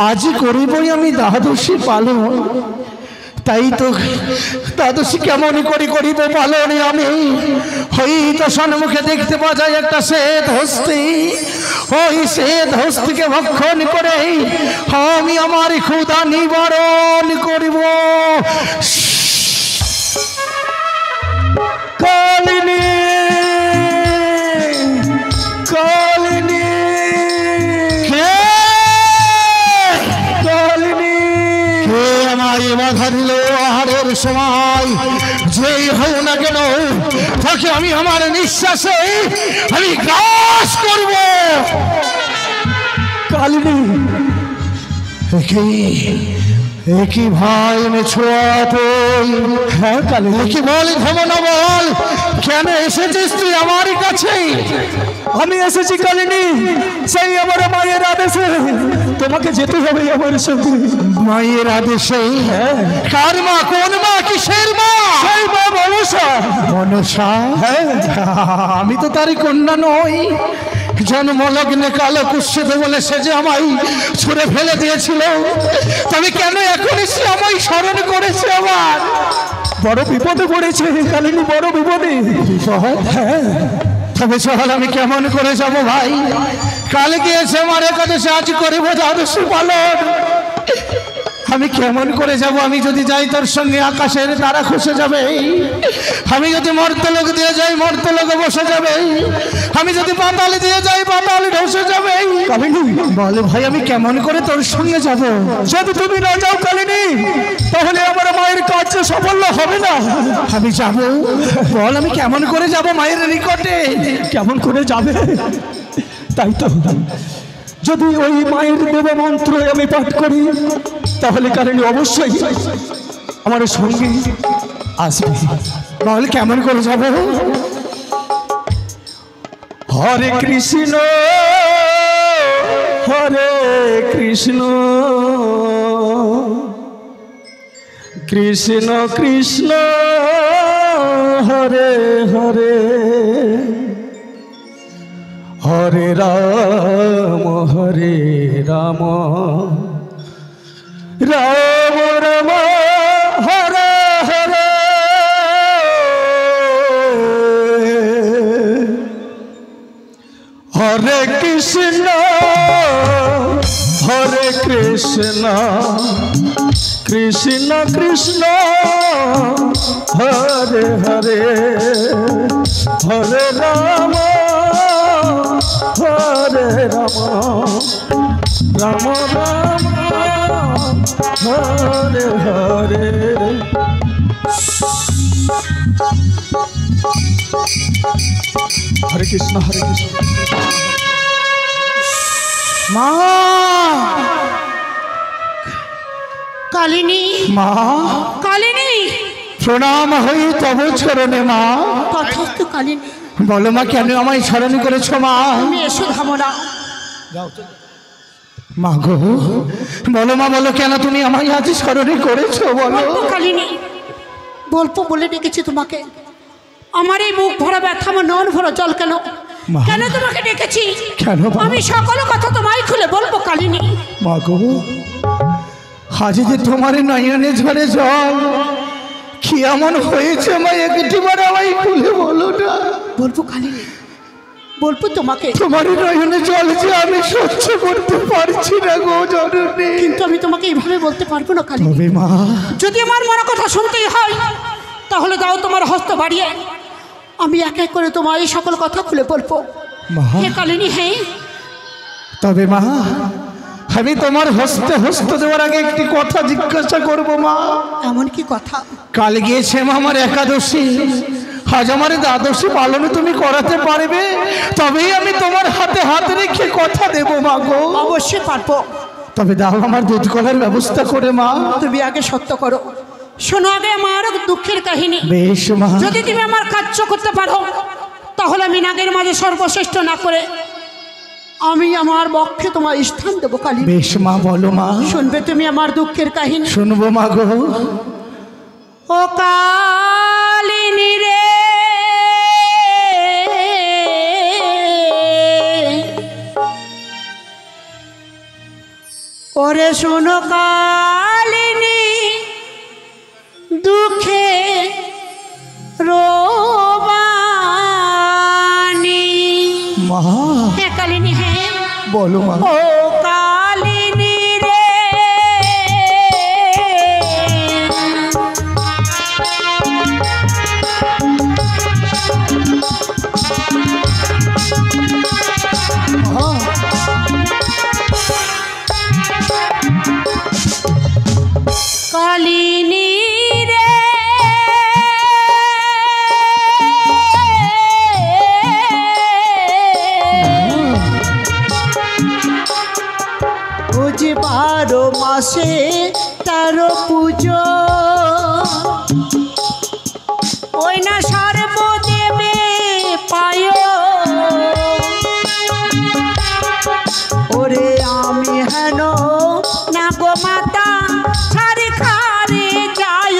আজি করিবই আমি দ্বাদশী পালন। তাই তো দ্বাদশী কেমন করে করিব পালন আমি? হয়তো সম্মুখে দেখতে পাওয়া যায় একটা শ্বেত হস্তি। ওই শ্বেত হস্তিকে ভক্ষণ করে আমি আমার ক্ষুধা নিবারণ করিব। কালিনী কালিনী কালিনী কে আমায় বাধা দিল আহারের সময়? যেই হও না কেন তাকে আমি আমার নিঃশ্বাসে আমি গ্রাস করব। কালিনী একই ভাই মেছোয়াতই। হ্যাঁ কালিনী কি বল ধমনা বল, কেন এসেছিস তুই আমার কাছে? আমি এসেছি কালিনী সেই আমার মায়ের আদেশে। তোমাকে যেতে হবে আমার সঙ্গে। মায়ের আদেশে? কার মা? কোন মা? কিসের মা? সেই মা মনসা। মনসা? হ্যাঁ আমি তো তারই কন্যা নই। জন্মলগ্নে কালো কুৎসিত বলে সে যে আমায় ছুঁড়ে ফেলে দিয়েছিল, তবে কেন এখন সে আমায় স্মরণ করেছে? আমার বড় বিপদে পড়েছে কালিনী, বড় বিপদে। হ্যাঁ তবে চল আমি কেমন করে যাবো ভাই? কাল গিয়েছে আমার একাদশী, আজ করিব দ্বাদশী পালন। আমি কেমন করে যাব? আমি যদি যাই তোর সঙ্গে আকাশের তারা খসে যাবে। আমি যদি মর্তলোক দিয়ে যাই মর্তলোকে বসে যাবে। আমি যদি পাতালে দিয়ে যাই পাতালে ধসে যাবে। কালিনী বলে ভাই আমি কেমন করে তোর সঙ্গে যাব? যদি তুমি না যাও কালিনী তাহলে আমার মায়ের কাজ সফল হবে না। আমি যাব, বল আমি কেমন করে যাব মায়ের নিকটে? কেমন করে যাবে? তাই তো যদি ওই মায়ের দেব মন্ত্র আমি পাঠ করি তাহলে কারণে অবশ্যই আমার সঙ্গে আসবে। তাহলে কেমন করে যাব? হরে কৃষ্ণ হরে কৃষ্ণ কৃষ্ণ কৃষ্ণ হরে হরে হরে রাম রাম রাম হরে হরে হরে কৃষ্ণ হরে কৃষ্ণ কৃষ্ণ কৃষ্ণ হরে হরে হরে রাম হরে রাম রাম রাম হরে হরে। হরে কৃষ্ণ হরে কৃষ্ণ। মা কালিনী মা কালিনী প্রণাম হই তব চরণে মা। তথাস্তু কালিনী। বলো মা কেন আমায় স্মরণ করেছো মা? তুমি এসো ধামনা। মা গো বলো মা, বলো কেন তুমি আমায় আজ স্মরণ করেছো? বলো কালিনী। বলবো বলে ডেকেছি তোমাকে। আমার এই মুখ ভরা ব্যথা, আমার নয়ন ভরা জল কেন? কেন তোমাকে ডেকেছি? কেন? আমি সকল কথা তোমায় খুলে বলবো কালিনী। মা গো আজ যে তোমার নয়নে ঝরে জল, কি এমন হয়েছে মা? একটিবার আমায় খুলে বলো না। বলবো কালিনী, বলবো তোমাকে। তোমার নয়নে জল যে আমি সহ্য করতে পারছি না গো জননী। কিন্তু আমি তোমাকে এইভাবে বলতে পারবো না কালিনী। মা যদি আমার মনে কথা শুনতেই হয় তাহলে দাও তোমার হস্ত বাড়িয়ে, আমি এক এক করে তোমার এই সকল কথা খুলে বলবো। হে কালিনী হে। তবে মা আমি তোমার হস্তে হস্ত দেওয়ার আগে একটি কথা জিজ্ঞাসা করব মা। এমন কি কথা? কাল গিয়েছে মা আমার একাদশী, আজ আমার দ্বাদশী পালন তুমি করাতে পারবে? তবেই আমি তোমার হাতে হাত রেখে কথা দেব মা গো। অবশ্যই পারবো। তবে দাও আমার দুধ কলার ব্যবস্থা করে মা। তুমি আগে সত্য করো, শোনো আগে আমার দুঃখের কাহিনী। বেশ মা। যদি তুমি আমার কার্য করতে পারো তাহলে আমি নাগের মাঝে সর্বশ্রেষ্ঠ না করে আমি আমার বক্ষে তোমার স্থান দেবো কালিনী। বেশ মা বলো মা। শুনবে তুমি আমার দুঃখের কাহিনী? শুনবো মা গো। ও কালিনী রে ওরে শোনো কালিনী দুঃখে রোবানি। মা হ্যাঁ কালিনী, হ্যাঁ বলো মা। ও কালিনী রে, কালিনী রে, ও যে 12 মাসে 13 পুজো, ওই না সর্বদেবে পায়। ওরে আমি হেন না গো মাতা ছাড়ি খারে যায়।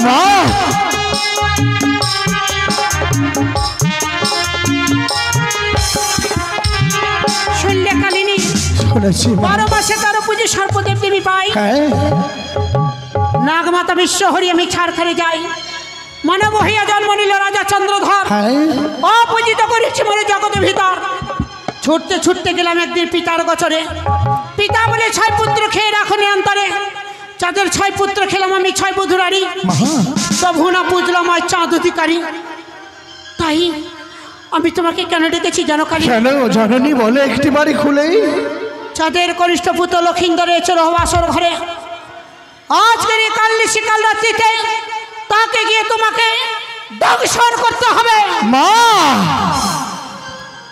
মা শুনলে কালিনী, শুনেছি মা। 12 মাসে 13 পুজো সর্বদেব দেবী পাই। হ্যাঁ নাগমাতা বিশ্বহরি আমি ছাড় খারে যাই। মানব হইয়া জন্ম নিল রাজা চন্দ্রধর, হ্যাঁ অপূজিত করেছি মনে জগতের ভিতর। ছুটতে ছুটতে গেলাম একদিন পিতার গোচরে। পিতা বলে 6 পুত্র খেয়ে রাখো অন্তরে। চাঁদের 6 পুত্র খেলাম আমি 6 বধুরারি। মা তবু না বুঝলাম আজ চাঁদ অধিকারী। তাই আমি তোমাকে কেন ডেকেছি জানো কালী? কেন জাননি বলে একটি বাড়ি খুলেই। চাঁদের কনিষ্ঠ পুত্র লক্ষিন্দরে এসে রহ আসর ঘরে। আজকের এই কাল নিশি কাল রাত্রিতে তাকে গিয়ে তোমাকে দংশন করতে হবে। মা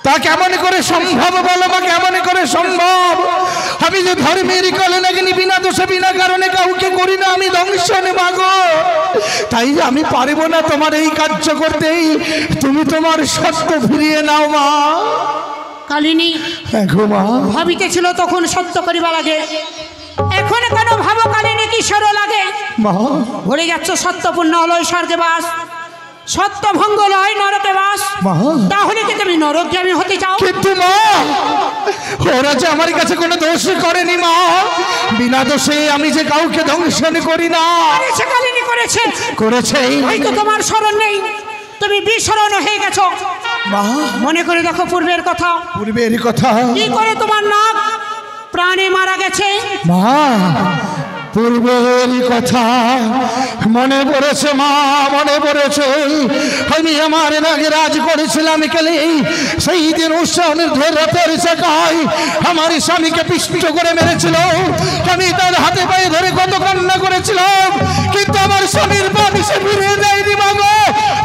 তা কেমন করে সম্ভব বলো মা, কেমন করে সম্ভব? আমি যে ধর্মের কলনাগিনী, বিনা দোষে বিনা কারণে কাউকে করি না আমি দংশন মাগো। তাই আমি পারবো না তোমার এই কার্য করতেই। তুমি তোমার সত্য ফিরিয়ে নাও মা। কালিনী দেখো মা, ভাবিতেছিল তখন সত্য করিবা লাগে, এখন কেন ভাবো কালিনী কিশোর লাগে? মা ভরে যাচ্ছ সত্যপূর্ণ লয় স্বর্গে বাস, সত্য ভঙ্গ লয় নরকে বাস। মা তাহলে কি তুমি নরকগামী হতে চাও? কিন্তু মা ওরা যে আমার কাছে কোনো দোষ করেনি মা। বিনা দোষে আমি যে কাউকে দংশন করি না। করেছে কালিনী, করেছে। করেছে হয়তো তোমার স্মরণ নেই, তুমি বিস্মরণ হয়ে গেছো। মা। মনে করে দেখো পূর্বের কথা। পূর্বের কথা কি করে তোমার নাক প্রাণে মারা গেছে? মা, পূর্বের কথা মনে পড়েছে মা, মনে পড়েছে। আমি আমার নাগে রাজ করেছিলাম কেলে সেই দিন উৎসবের রাতের চাকায় আমার স্বামীকে পিষ্ট করে মেরেছিল। আমি তার হাতে পায়ে ধরে কত কান্না করেছিলাম, কিন্তু আমার স্বামীর প্রাণ সে ফিরিয়ে দেয়নি মাগো।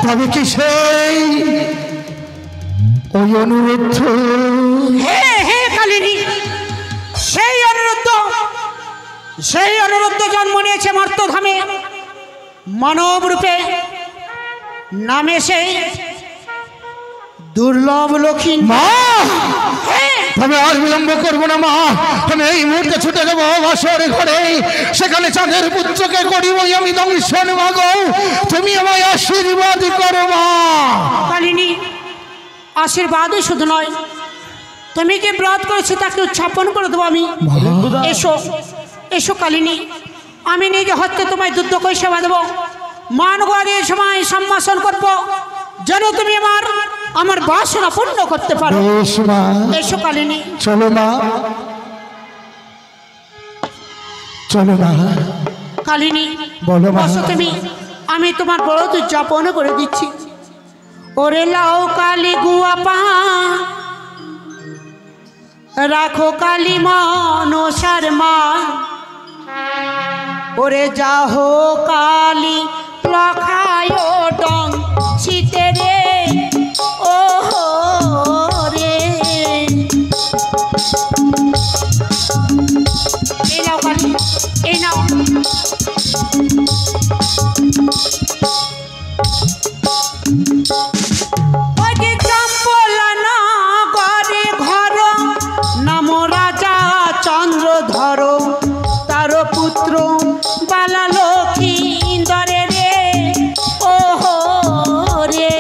তবে কি সেই ওই অনুরোধ? হে হে কালিনী, সেই অনুরুদ্ধ, সেই অনুরুদ্ধ জন্ম নিয়েছে মর্তধামে মানব রূপে। নামে সেই দুর্লভ লক্ষ্মী। মা তবে আর বিলম্ব করবো না মা, আমি এই মুহূর্তে ছুটে যাবো বাসর ঘরে। সেখানে চাঁদের পুত্রকে করিব আমি দংশন মাগো। তুমি আমায় আশীর্বাদ করো মা। কালিনী, আশীর্বাদই শুধু নয়, তুমি যে ব্রত করেছো তাকে উচ্ছাপন করে দেবো আমি। এসো এসো কালিনী, আমি নিজে হত্যে তোমায় দুধ কই সেবা দেবো। মান গোয়াদের সময় সম্ভাষণ করবো যেন তুমি আমার বাসনা পূর্ণ করতে পারো। বেশ মা, এসো কালিনী। চলো মা, চলো মা। কালিনী বলো মা। বসো তুমি, আমি তোমার ব্রত উদযাপন করে দিচ্ছি। ওরে লাও কালী গুয়া পা, রাখো কালী মনসার মা। ওরে যাহো কালী লখায় ডং শীতে রে, ও রে। এই নাও কালী, এই নাও। ধরো তার পুত্র বালা লক্ষিন্দরে রে, ও রে।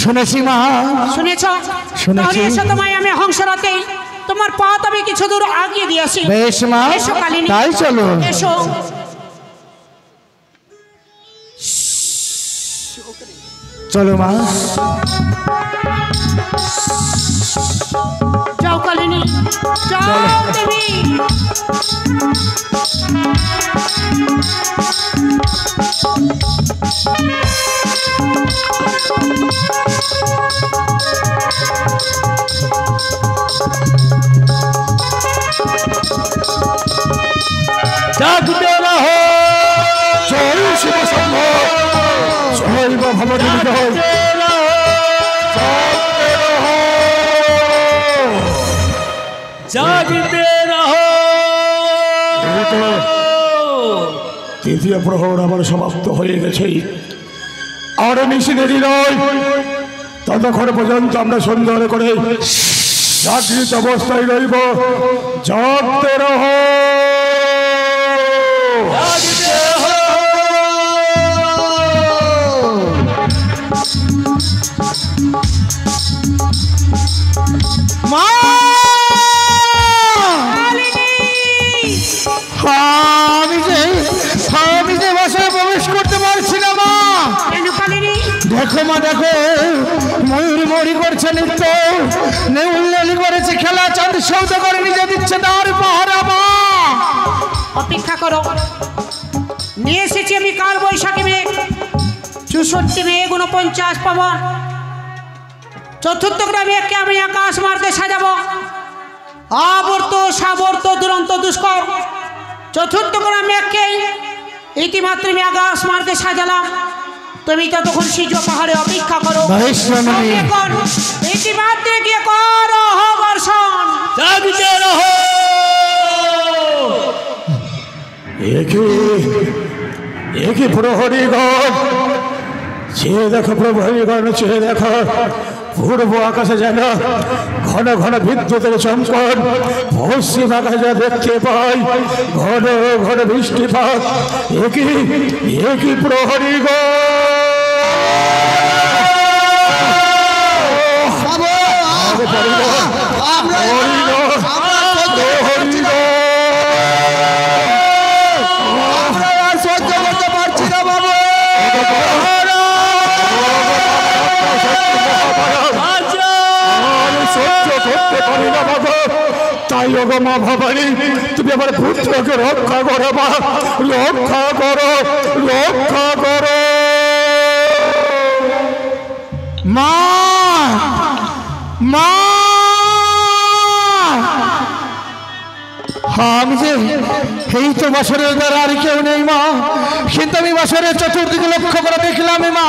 শুনেছি মা। শুনেছ? শুনেছি। তাহলে এসো, তোমায় আমি হংসরাতে তোমার পা তবে কিছু দূর আগিয়ে দিয়ে আসি। বেশ মা, এসো কালিনী, তাই চলো। এসো। চলো মা। যাও কালিনী, যাও দেবী। জাগতে রহো, জয় শিব শম্ভ, জয় মা ভবানী জয়। জাগতে রহো। তৃতীয় প্রহর আমার সমাপ্ত হয়ে গেছে, আর নিশি দেরি নয়। ততক্ষণ পর্যন্ত আমরা সুন্দর করে জাগৃত অবস্থায় রইব। জাগতে রহো। জাগতে রহো। মা, আমি যে বাসায় প্রবেশ করতে পারছি না মা। কেন কালিনী? দেখো মা, দেখো, ময়ূর মরি করছে নৃত্য, নেউল্লি করেছে খেলা, চাঁদ সৌদ করে নিজে দিচ্ছে তার পাহারা। মা, অপেক্ষা করো, নিয়ে এসেছি আমি কাল বৈশাখী মেঘ, 64 মেঘ 49 পবন। চতুর্থ মেঘকে আমি আকাশ মার্গে সাজাবো, আবর্ত সাবর্ত দুরন্ত দুষ্কর। চতুর্থ মেঘকে ইতিমাত্র আমি আকাশ মার্গে সাজালাম, তুমি ততক্ষণ সিজো পাহাড়ে অপেক্ষা করো। এখন ইতিমাত্রে গিয়ে করো বর্ষণ। জাগতে রহো। একে প্রহরীগণ, চেয়ে দেখো প্রহরীগণ, চেয়ে দেখো পূর্ব আকাশে যেন ঘন ঘন বিদ্যুতের চমকন, পশ্চিম আকাশে দেখতে পাই ঘন ঘন বৃষ্টিপাত। একই প্রহরীগণ। তাই ওগো মা ভবানী, তুমি আমার পুত্রকে রক্ষা করো মা, রক্ষা করো, রক্ষা করো মা। মা, আমি যে এই তো বাসরের দ্বারা আর কেউ নেই মা, কিন্তু আমি বাসরের চতুর্দিকে লক্ষ্য করে দেখলাম মা,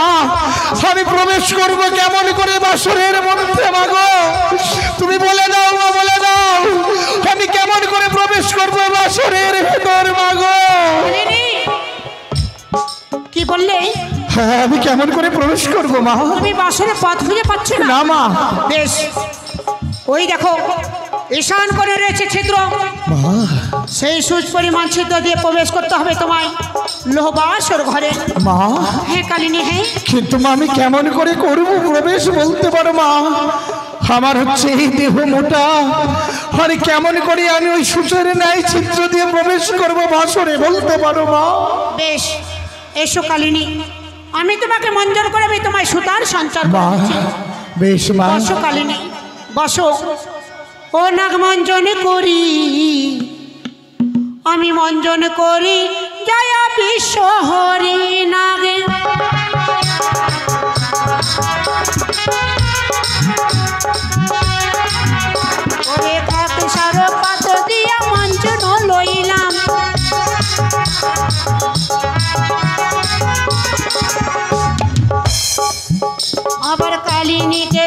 আমি প্রবেশ করব কেমন করে বাসরের মধ্যে মাগো, তুমি বলে দাও মা, বলে দাও আমি কেমন করে প্রবেশ করব বাসরের ভেতর মাগো। কি বললে? হ্যাঁ, আমি কেমন করে প্রবেশ করব মা? তুমি বাসরে পথ খুঁজে পাচ্ছ না? না মা। বেশ, ওই দেখো ঈশান করে রয়েছে ছিদ্র, সেই সুচ পরিমাণ ছিদ্র দিয়ে প্রবেশ করতে হবে তোমায় লোহবাসর ঘরে। মা, হ্যাঁ কালিনী, হ্যাঁ। কিন্তু মা আমি কেমন করে করব প্রবেশ বলতে পারো মা? আমার হচ্ছে এই দেহ মোটা, আরে কেমন করে আমি ওই সূচের ন্যায় ছিদ্র দিয়ে প্রবেশ করব বাসরে বলতে পারো মা? বেশ, এসো কালিনী, আমি তোমাকে মঞ্জুর করে আমি তোমায় সুতার সঞ্চার মা, করছি। বেশ মা। বসো কালিনী, বসো। ও নাগ মঞ্জন করি, আমি মঞ্জন করি জয় বিশ্ব হরি নাগে। ওরে কাক সার পাত দিয়া মঞ্জন লইলাম, আবার কালিনীকে